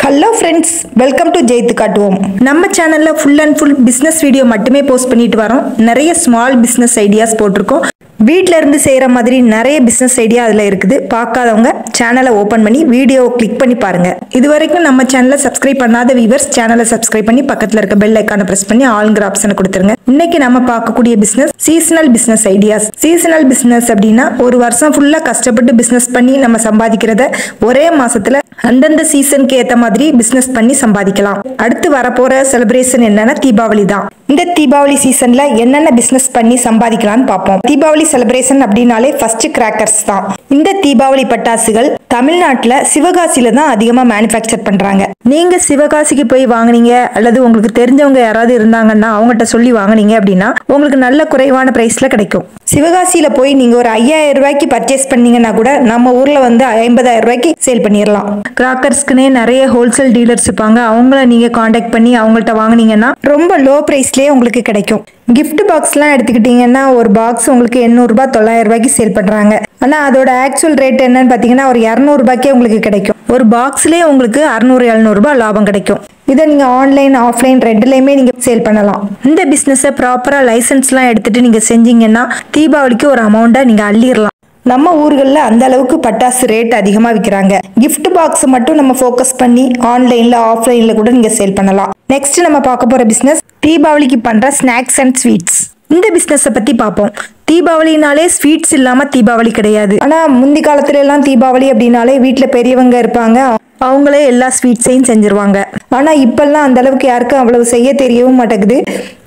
Hello friends, welcome to ஜெயித்து காட்டுவோம். நம்ம சேனல்ல full and full business video மட்டுமே போஸ்ட் பண்ணிட்டு வரோம். நிறைய ஸ்மால் பிசினஸ் ஐடியாஸ் போட்டிருக்கோம். வீட்ல இருந்து செய்யற மாதிரி நிறைய பிசினஸ் ஐடியா அதுல இருக்குது. பார்க்காதவங்க சேனலை ஓபன் பண்ணி வீடியோ கிளிக் பண்ணி பாருங்க. இதுவரைக்கும் நம்ம சேனலை சப்ஸ்கிரைப் பண்ணாத வியூவர்ஸ் சேனலை சப்ஸ்கிரைப் பண்ணி பக்கத்துல இருக்க பெல் ஐகானை பிரஸ் பண்ணி ஆல்ங்கிற ஆப்ஷனை கொடுத்துருங்க. இன்னைக்கு நம்ம பார்க்கக்கூடிய business seasonal business ideas. Seasonal business அப்படின்னா ஒரு வருஷம் ஃபுல்லா கஷ்டப்பட்டு பிசினஸ் பண்ணி நம்ம சம்பாதிக்கிறத ஒரே மாசத்துல அந்தந்த சீசனுக்கு ஏத்த மாதிரி பிசினஸ் பண்ணி சம்பாதிக்கலாம். அடுத்து வரப்போற செலிப்ரேஷன் என்னன்னா தீபாவளி தான். இந்த தீபாவளி சீசன்ல என்னென்ன பிசினஸ் பண்ணி சம்பாதிக்கலாம்னு பார்ப்போம். தீபாவளி செலிப்ரேஷன் அப்படின்னாலே ஃபர்ஸ்ட் கிராக்கர்ஸ் தான். இந்த தீபாவளி பட்டாசுகள் தமிழ்நாட்டுல சிவகாசியில தான் அதிகமா மேனுஃபேக்சர் பண்றாங்க. நீங்க சிவகாசிக்கு போய் வாங்குனீங்க அல்லது உங்களுக்கு தெரிஞ்சவங்க யாராவது இருந்தாங்கன்னா அவங்ககிட்ட சொல்லி வாங்குனீங்க அப்படின்னா உங்களுக்கு நல்ல குறைவான பிரைஸ்ல கிடைக்கும். சிவகாசியில போய் நீங்க ஒரு 5000 ரூபாய்க்கு பர்ச்சேஸ் பண்ணீங்கன்னா கூட நம்ம ஊர்ல வந்து 50,000 ரூபாய்க்கு சேல் பண்ணிடலாம். கிராக்கர்ஸ்க்குனே நிறைய ஹோல்சேல் டீலர்ஸ் இருப்பாங்க. அவங்கள நீங்க காண்டாக்ட் பண்ணி அவங்கள்ட்ட வாங்குனீங்கன்னா ரொம்ப லோ பிரைஸ்லயே உங்களுக்கு கிடைக்கும். கிஃப்ட் பாக்ஸ்லாம் எடுத்துக்கிட்டீங்கன்னா ஒரு பாக்ஸ் உங்களுக்கு 800 ரூபாய் 900 ரூபாய்க்கு சேல் பண்றாங்க. ஆனா அதோட ஆக்சுவல் ரேட் என்னன்னு பாத்தீங்கன்னா ஒரு 200 ரூபாய்க்கே உங்களுக்கு கிடைக்கும். ஒரு பாக்ஸ்லயே உங்களுக்கு 600-700 ரூபாய் லாபம் கிடைக்கும். இதை நீங்க ஆன்லைன் ஆஃப்லைன் ரெண்டுலயுமே நீங்க சேல் பண்ணலாம். இந்த பிசினஸ் ப்ராப்பரா லைசன்ஸ்லாம் எடுத்துட்டு நீங்க செஞ்சீங்கன்னா தீபாவளிக்கு ஒரு அமௌண்ட்டை நீங்க அள்ளிடலாம். நம்ம ஊர்களில் அந்த அளவுக்கு பட்டாசு ரேட் அதிகமாக விற்கிறாங்க. கிஃப்ட் பாக்ஸ் மட்டும் நம்ம ஃபோக்கஸ் பண்ணி ஆன்லைன்ல ஆஃப்லைன்ல கூட நீங்க சேல் பண்ணலாம். நெக்ஸ்ட் நம்ம பார்க்க போற பிசினஸ் தீபாவளிக்கு பண்ற ஸ்நாக்ஸ் அண்ட் ஸ்வீட்ஸ். இந்த பிசினஸ் பத்தி பார்ப்போம். தீபாவளினாலே ஸ்வீட்ஸ் இல்லாம தீபாவளி கிடையாது. ஆனா முந்தி காலத்துல எல்லாம் தீபாவளி அப்படின்னாலே வீட்டுல பெரியவங்க இருப்பாங்க, அவங்களே எல்லா ஸ்வீட்ஸையும் செஞ்சிருவாங்க. ஆனா இப்பெல்லாம் அந்த அளவுக்கு யாருக்கும் அவ்வளவு செய்ய தெரியவும் மாட்டேங்குது.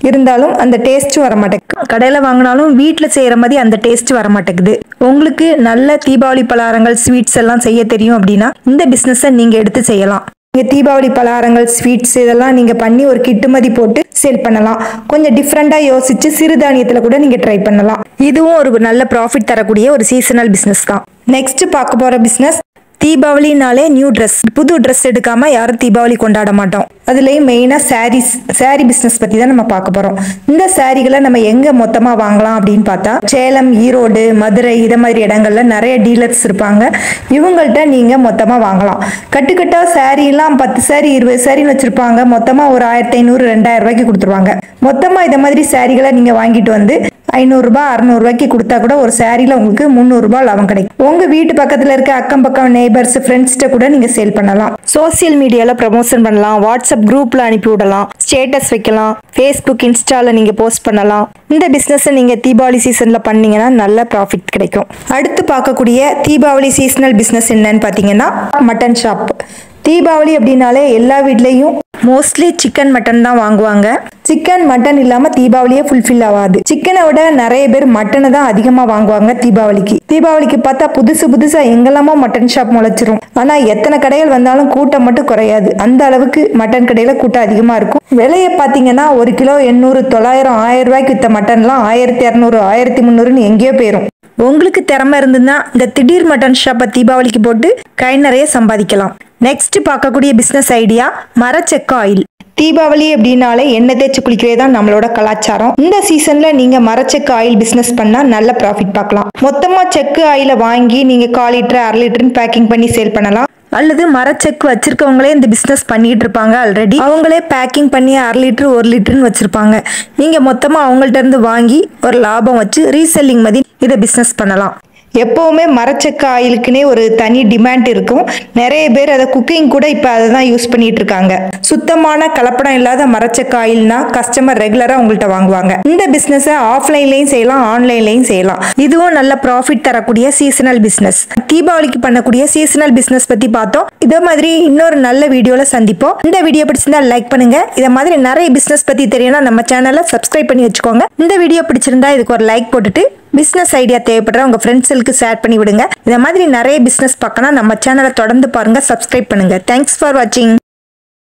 இருந்தாலும் அந்த டேஸ்ட் வர மாட்டேங்குது. கடையில வாங்கினாலும் வீட்டுல செய்யற மாதிரி அந்த டேஸ்ட் வர மாட்டேங்குது. உங்களுக்கு நல்ல தீபாவளி பலகாரங்கள் ஸ்வீட்ஸ் எல்லாம் செய்ய தெரியும் அப்படின்னா இந்த பிசினஸை நீங்க எடுத்து செய்யலாம். நீங்க தீபாவளி பலகாரங்கள் ஸ்வீட்ஸ் இதெல்லாம் நீங்க பண்ணி ஒரு கிட்டுமதி போட்டு சேல் பண்ணலாம். கொஞ்சம் டிஃப்ரெண்டா யோசிச்சு சிறுதானியத்துல கூட நீங்க ட்ரை பண்ணலாம். இதுவும் ஒரு நல்ல ப்ராஃபிட் தரக்கூடிய ஒரு சீசனல் பிசினஸ் தான். நெக்ஸ்ட் பார்க்க போற பிசினஸ் தீபாவளினாலே நியூ ட்ரெஸ். புது ட்ரெஸ் எடுக்காம யாரும் தீபாவளி கொண்டாட மாட்டோம். அதுலயும் மெயினா சாரி பிசினஸ் பத்தி தான் நம்ம பார்க்க போறோம். இந்த சாரிகளை நம்ம எங்க மொத்தமா வாங்கலாம் அப்படின்னு பார்த்தா சேலம், ஈரோடு, மதுரை இத மாதிரி இடங்கள்ல நிறைய டீலர்ஸ் இருப்பாங்க. இவங்கள்ட்ட நீங்க மொத்தமா வாங்கலாம். கட்டுக்கட்டா சாரி எல்லாம் 10 சாரி 20 சாரின்னு வச்சிருப்பாங்க. மொத்தமா ஒரு 1500-2000 ரூபாய்க்கு கொடுத்துருவாங்க. மொத்தமா இத மாதிரி சாரிகளை நீங்க வாங்கிட்டு வந்து 500 ரூபாய் 600 ரூபாய்க்கு கொடுத்தா கூட ஒரு சாரியில உங்களுக்கு 300 ரூபாய் லாபம் கிடைக்கும். உங்க வீட்டு பக்கத்துல இருக்க அக்கம் பக்கம் நெய்பர்ஸ் ஃப்ரெண்ட்ஸ்ட கூட நீங்க சேல் பண்ணலாம். சோசியல் மீடியால ப்ரமோஷன் பண்ணலாம். வாட்ஸ்அப் குரூப்ல அனுப்பி விடலாம். ஸ்டேட்டஸ் வைக்கலாம். ஃபேஸ்புக், இன்ஸ்டால நீங்க போஸ்ட் பண்ணலாம். இந்த பிசினஸ் நீங்க தீபாவளி சீசன்ல பண்ணீங்கன்னா நல்ல ப்ராஃபிட் கிடைக்கும். அடுத்து பார்க்கக்கூடிய தீபாவளி சீசனல் பிசினஸ் என்னன்னு பாத்தீங்கன்னா மட்டன் ஷாப். தீபாவளி அப்படின்னாலே எல்லா வீட்லயும் மோஸ்ட்லி சிக்கன் மட்டன் தான் வாங்குவாங்க. சிக்கன் மட்டன் இல்லாம தீபாவளியே ஃபுல்ஃபில் ஆகாது. சிக்கனை விட நிறைய பேர் மட்டனை தான் அதிகமா வாங்குவாங்க தீபாவளிக்கு பார்த்தா புதுசா எங்கெல்லாமோ மட்டன் ஷாப் முளைச்சிரும். ஆனா எத்தனை கடைகள் வந்தாலும் கூட்டம் மட்டும் குறையாது. அந்த அளவுக்கு மட்டன் கடையில கூட்டம் அதிகமா இருக்கும். விலையை பாத்தீங்கன்னா 1 கிலோ 800, 900, 1000 ரூபாய்க்கு வித்த மட்டன்லாம் 1200, 1300 எங்கேயோ போயிரும். உங்களுக்கு திறமை இருந்துன்னா இந்த திடீர் மட்டன் ஷாப்பை தீபாவளிக்கு போட்டு கை நிறைய சம்பாதிக்கலாம். நெக்ஸ்ட் பார்க்கக்கூடிய பிசினஸ் ஐடியா மரச்செக்கு ஆயில். தீபாவளி அப்படின்னாலே எண்ணெய் தேய்ச்சி குளிக்கிறதே தான் நம்மளோட கலாச்சாரம். இந்த சீசன்ல நீங்க மரச்செக்கு ஆயில் பிசினஸ் பண்ணா நல்ல ப்ராஃபிட் பார்க்கலாம். மொத்தமா செக்கு ஆயில வாங்கி நீங்க 1/4 லிட்டர் 1/2 லிட்டர்னு பேக்கிங் பண்ணி சேல் பண்ணலாம். அல்லது மரச்செக்கு வச்சிருக்கவங்களே இந்த பிசினஸ் பண்ணிட்டு இருப்பாங்க. ஆல்ரெடி அவங்களே பேக்கிங் பண்ணி 1/2 லிட்டர் 1 லிட்டர்னு வச்சிருப்பாங்க. நீங்க மொத்தமா அவங்கள்ட்ட இருந்து வாங்கி ஒரு லாபம் வச்சு ரீசெல்லிங் மாதிரி இதை பிசினஸ் பண்ணலாம். எப்பவுமே மரச்செக்கு ஆயிலுக்குனே ஒரு தனி டிமாண்ட் இருக்கும். நிறைய பேர் அதை குக்கிங் கூட இப்ப அதை தான் யூஸ் பண்ணிட்டு இருக்காங்க. சுத்தமான கலப்படம் இல்லாத மரச்செக்கு ஆயில்னா கஸ்டமர் ரெகுலரா உங்கள்கிட்ட வாங்குவாங்க. இந்த பிசினஸ் ஆஃப்லைன்லயும் செய்யலாம், ஆன்லைன்லயும் செய்யலாம். இதுவும் நல்ல ப்ராஃபிட் தரக்கூடிய சீசனல் பிசினஸ். தீபாவளிக்கு பண்ணக்கூடிய சீசனல் பிசினஸ் பத்தி பார்த்தோம். இதே மாதிரி இன்னொரு நல்ல வீடியோல சந்திப்போம். இந்த வீடியோ பிடிச்சிருந்தா லைக் பண்ணுங்க. இத மாதிரி நிறைய பிசினஸ் பத்தி தெரியணும்னா நம்ம சேனலை சப்ஸ்கிரைப் பண்ணி வச்சுக்கோங்க. இந்த வீடியோ பிடிச்சிருந்தா இதுக்கு ஒரு லைக் போட்டுட்டு பிசினஸ் ஐடியா தேவைப்படுற உங்க ஃப்ரெண்ட்ஸ்களுக்கு ஷேர் பண்ணி விடுங்க. இத மாதிரி நிறைய பிசினஸ் பார்க்கணும் நம்ம சேனலை தொடர்ந்து பாருங்க, சப்ஸ்கிரைப் பண்ணுங்க. தேங்க்ஸ் ஃபார் வாட்சிங்.